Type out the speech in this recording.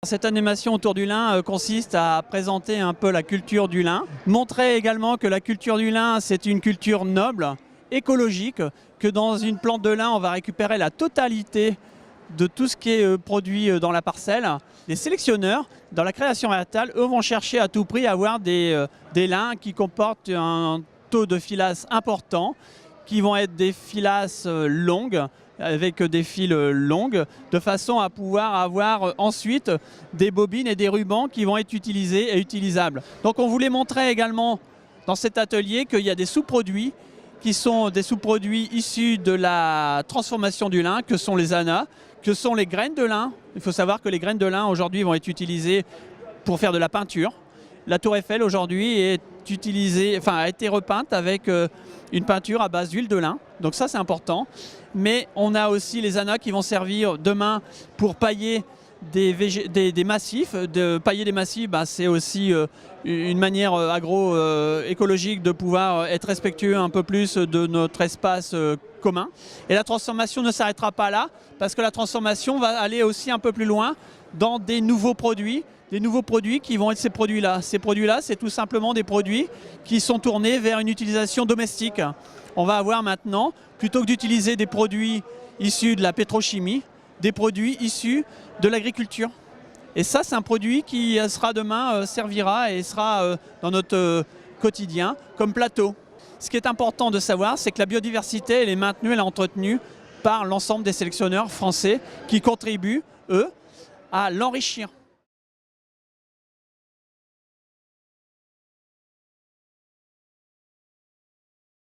Cette animation autour du lin consiste à présenter un peu la culture du lin, montrer également que la culture du lin c'est une culture noble, écologique, que dans une plante de lin on va récupérer la totalité de tout ce qui est produit dans la parcelle. Les sélectionneurs, dans la création végétale, eux vont chercher à tout prix à avoir des lins qui comportent un taux de filasse important, qui vont être des filasses longues, avec des fils longues, de façon à pouvoir avoir ensuite des bobines et des rubans qui vont être utilisés et utilisables. Donc on voulait montrer également dans cet atelier qu'il y a des sous-produits qui sont des sous-produits issus de la transformation du lin, que sont les ANA, que sont les graines de lin. Il faut savoir que les graines de lin aujourd'hui vont être utilisées pour faire de la peinture. La Tour Eiffel aujourd'hui est utilisée, enfin, a été repeinte avec une peinture à base d'huile de lin. Donc ça c'est important. Mais on a aussi les ANA qui vont servir demain pour pailler des massifs. Pailler des massifs, c'est aussi une manière agroécologique de pouvoir être respectueux un peu plus de notre espace commun. Et la transformation ne s'arrêtera pas là, parce que la transformation va aller aussi un peu plus loin dans des nouveaux produits qui vont être ces produits-là. Ces produits-là, c'est tout simplement des produits qui sont tournés vers une utilisation domestique. On va avoir maintenant, plutôt que d'utiliser des produits issus de la pétrochimie, des produits issus de l'agriculture. Et ça, c'est un produit qui sera demain, servira et sera dans notre quotidien comme plateau. Ce qui est important de savoir, c'est que la biodiversité, elle est maintenue, elle est entretenue par l'ensemble des sélectionneurs français qui contribuent, eux, à l'enrichir.